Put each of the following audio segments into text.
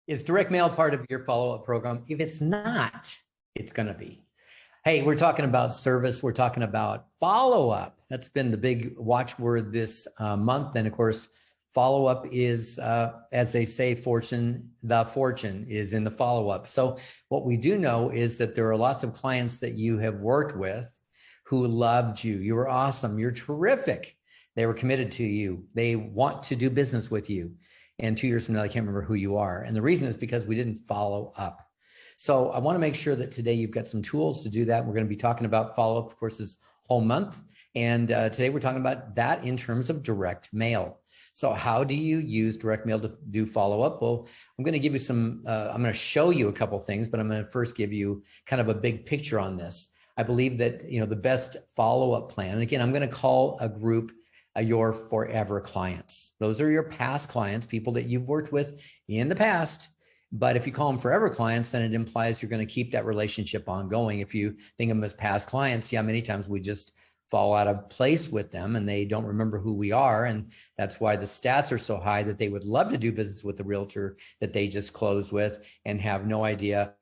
Is direct mail part of your follow-up program? If it's not, it's going to be. Hey, we're talking about service. We're talking about follow-up. That's been the big watchword this month. And of course, follow-up is, as they say, the fortune is in the follow-up. So what we do know is that there are lots of clients that you have worked with who loved you. You were awesome. You're terrific. They were committed to you. They want to do business with you. And 2 years from now, I can't remember who you are. And the reason is because we didn't follow up. So I want to make sure that today you've got some tools to do that. We're going to be talking about follow-up, of course, this whole month. And today we're talking about that in terms of direct mail. So how do you use direct mail to do follow-up? Well, I'm going to give you some, I'm going to show you a couple things, but I'm going to first give you kind of a big picture on this. I believe that, the best follow-up plan, and again, I'm going to call a group your forever clients. Those are your past clients, people that you've worked with in the past. But if you call them forever clients, then it implies you're going to keep that relationship ongoing. If you think of them as past clients, yeah, many times we just fall out of place with them and they don't remember who we are. And that's why the stats are so high that they would love to do business with the realtor that they just closed with and have no idea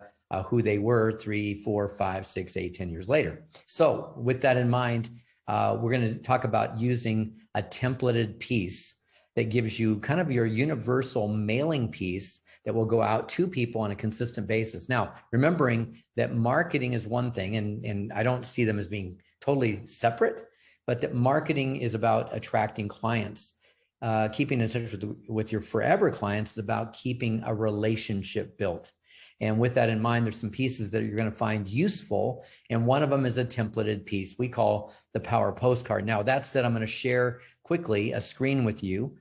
who they were 3, 4, 5, 6, 8, 10 years later. So with that in mind, we're going to talk about using a templated piece that gives you kind of your universal mailing piece that will go out to people on a consistent basis. Now, remembering that marketing is one thing, and I don't see them as being totally separate, but that marketing is about attracting clients. Keeping in touch with your forever clients is about keeping a relationship built. And with that in mind, there's some pieces that you're going to find useful. And one of them is a templated piece we call the Power Postcard. Now, that said, I'm going to share quickly a screen with you.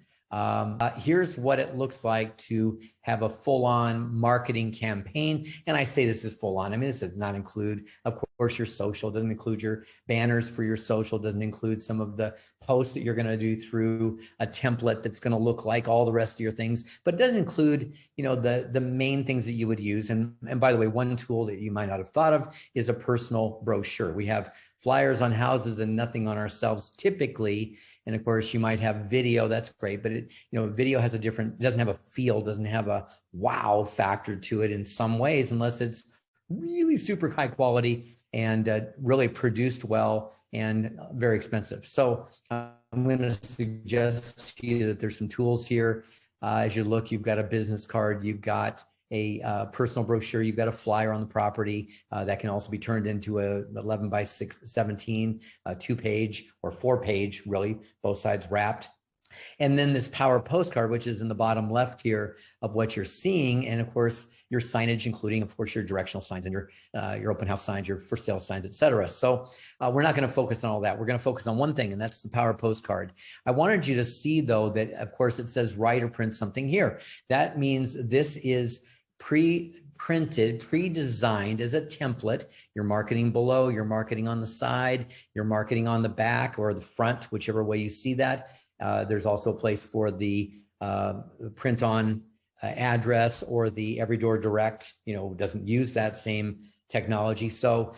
Here's what it looks like to have a full-on marketing campaign. And I say this is full-on. I mean, this does not include, of course, your social, doesn't include your banners for your social, doesn't include some of the posts that you're going to do through a template that's going to look like all the rest of your things, but it does include, the main things that you would use. And by the way, one tool that you might not have thought of is a personal brochure. We have flyers on houses and nothing on ourselves typically. And of course you might have video, that's great, but video has doesn't have a feel, doesn't have a wow factor to it in some ways, unless it's really super high quality and really produced well and very expensive. So I'm going to suggest to you that there's some tools here. As you look, you've got a business card, you've got a personal brochure, you've got a flyer on the property that can also be turned into a 11 by 17, 2-page or 4-page, really, both sides wrapped. And then this Power Postcard, which is in the bottom left here of what you're seeing. And of course, your signage, including, of course, your directional signs and your open house signs, your for sale signs, et cetera. So we're not going to focus on all that. We're going to focus on one thing, and that's the Power Postcard. I wanted you to see, though, that, of course, it says write or print something here. That means this is pre-printed, pre-designed as a template. Your marketing below, your marketing on the side, your marketing on the back or the front, whichever way you see that. There's also a place for the print on address or the Every Door Direct, doesn't use that same technology. So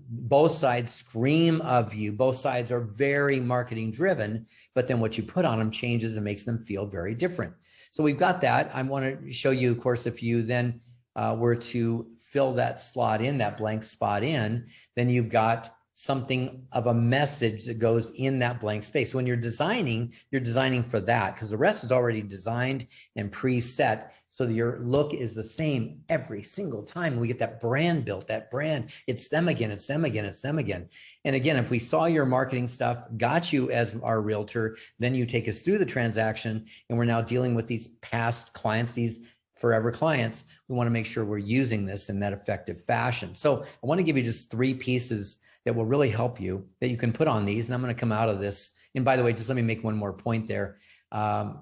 both sides scream of you. Both sides are very marketing driven, but then what you put on them changes and makes them feel very different. So we've got that. I want to show you, of course, if you then were to fill that slot in, that blank spot in, then you've got something of a message that goes in that blank space. So when you're designing for that, because the rest is already designed and preset, so that your look is the same every single time. We get that brand built, that brand, it's them again, it's them again, it's them again. And again, if we saw your marketing stuff, got you as our realtor, then you take us through the transaction, and we're now dealing with these past clients, these forever clients. We want to make sure we're using this in that effective fashion. So I want to give you just 3 pieces that will really help you, that you can put on these. And I'm going to come out of this. And by the way, just let me make one more point there. And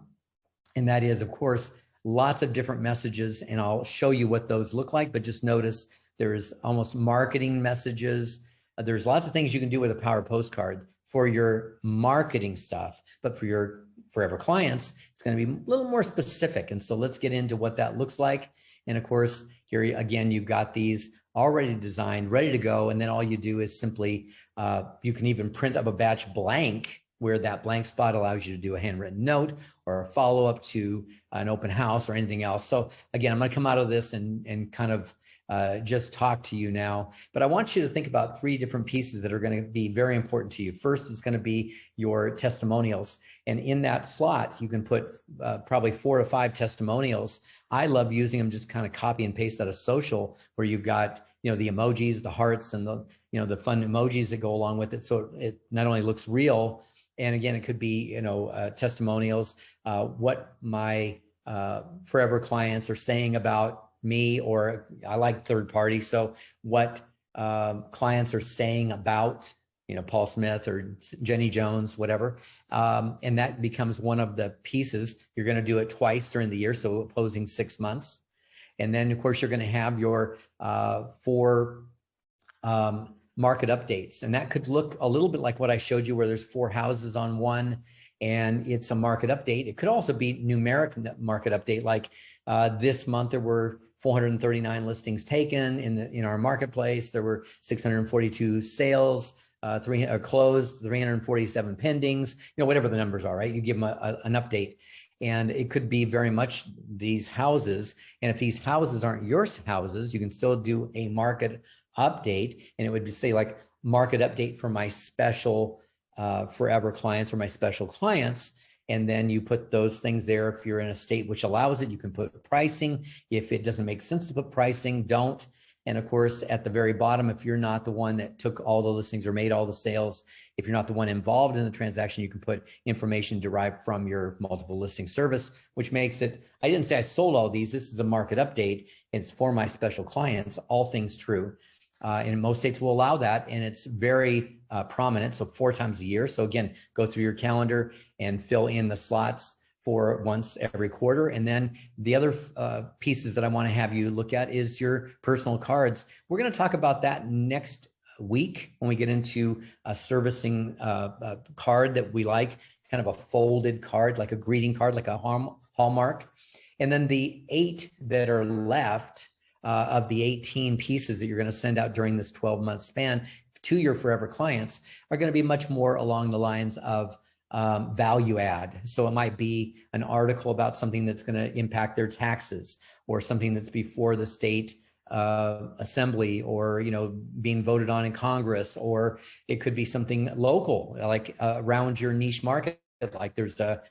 that is, of course, lots of different messages, and I'll show you what those look like, but just notice there's almost marketing messages. There's lots of things you can do with a Power Postcard for your marketing stuff, but for your forever clients, it's going to be a little more specific. And so let's get into what that looks like. And of course, here again, you've got these already designed, ready to go. And then all you do is simply, you can even print up a batch blank, where that blank spot allows you to do a handwritten note or a follow-up to an open house or anything else. So again, I'm going to come out of this and kind of just talk to you now, but I want you to think about 3 different pieces that are going to be very important to you. First is going to be your testimonials. And in that slot, you can put probably 4 to 5 testimonials. I love using them, just kind of copy and paste out of social, where you've got, you know, the emojis, the hearts, and the, you know, the fun emojis that go along with it. So it not only looks real, and again, it could be, you know, testimonials, what my forever clients are saying about me, or I like third party. So what clients are saying about, you know, Paul Smith or Jenny Jones, whatever. And that becomes one of the pieces. You're going to do it twice during the year, so opposing 6 months. And then, of course, you're going to have your 4 market updates. And that could look a little bit like what I showed you, where there's 4 houses on one, and it's a market update. It could also be numeric market update, like this month there were 439 listings taken in our marketplace. There were 642 sales, 3 closed, 347 pendings, you know, whatever the numbers are, right? You give them an update. And it could be very much these houses. And if these houses aren't your houses, you can still do a market update. And it would just say like market update for my special forever clients or my special clients. And then you put those things there. If you're in a state which allows it, you can put pricing. If it doesn't make sense to put pricing, don't. And of course, at the very bottom, if you're not the one that took all the listings or made all the sales, if you're not the one involved in the transaction, you can put information derived from your multiple listing service, which makes it, I didn't say I sold all these. This is a market update. It's for my special clients, all things true. And most states will allow that, and it's very prominent. So 4 times a year. So again, go through your calendar and fill in the slots for once every quarter. And then the other pieces that I want to have you look at is your personal cards. We're going to talk about that next week when we get into a servicing card that we like, kind of a folded card, like a greeting card, like a Hallmark. And then the 8 that are left of the 18 pieces that you're going to send out during this 12-month span to your forever clients are going to be much more along the lines of value add. So it might be an article about something that's going to impact their taxes, or something that's before the state assembly, or, you know, being voted on in Congress, or it could be something local, like around your niche market, like there's a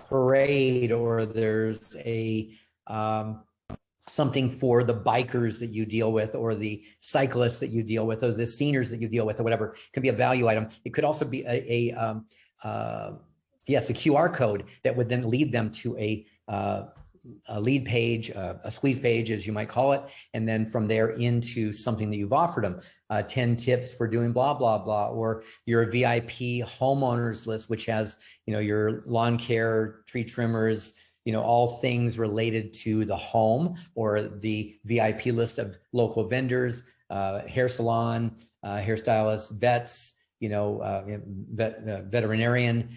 parade, or there's a something for the bikers that you deal with, or the cyclists that you deal with, or the seniors that you deal with, or whatever. It could be a value item. It could also be a QR code that would then lead them to a lead page, a squeeze page, as you might call it, and then from there into something that you've offered them, 10 tips for doing blah, blah, blah, or your VIP homeowners list, which has, you know, your lawn care, tree trimmers, you know, all things related to the home, or the VIP list of local vendors, hair salon, hairstylists, vets, you know, veterinarian,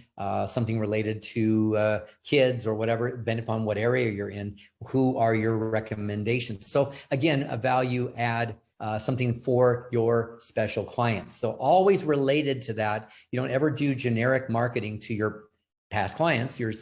something related to kids or whatever, depending upon what area you're in. Who are your recommendations? So again, a value add, something for your special clients. So always related to that. You don't ever do generic marketing to your past clients, your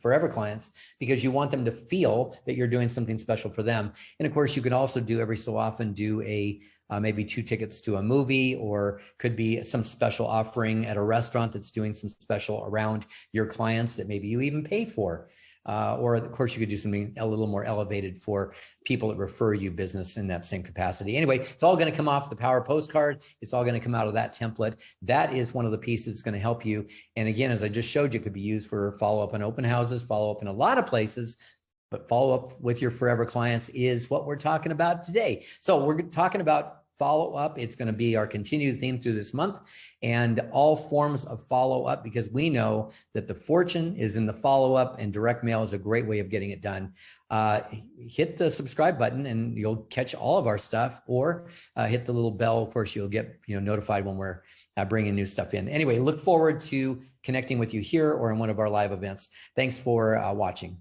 forever clients, because you want them to feel that you're doing something special for them. And of course, you can also do every so often do a maybe 2 tickets to a movie, or could be some special offering at a restaurant that's doing some special around your clients that maybe you even pay for. Or of course, you could do something a little more elevated for people that refer you business in that same capacity. Anyway, it's all going to come off the Power Postcard. It's all going to come out of that template. That is one of the pieces that's going to help you. And again, as I just showed you, it could be used for follow-up on open houses, follow-up in a lot of places, but follow-up with your forever clients is what we're talking about today. So we're talking about follow-up. It's going to be our continued theme through this month, and all forms of follow-up, because we know that the fortune is in the follow-up, and direct mail is a great way of getting it done. Hit the subscribe button and you'll catch all of our stuff, or hit the little bell. Of course, you'll get notified when we're bringing new stuff in. Anyway, look forward to connecting with you here or in one of our live events. Thanks for watching.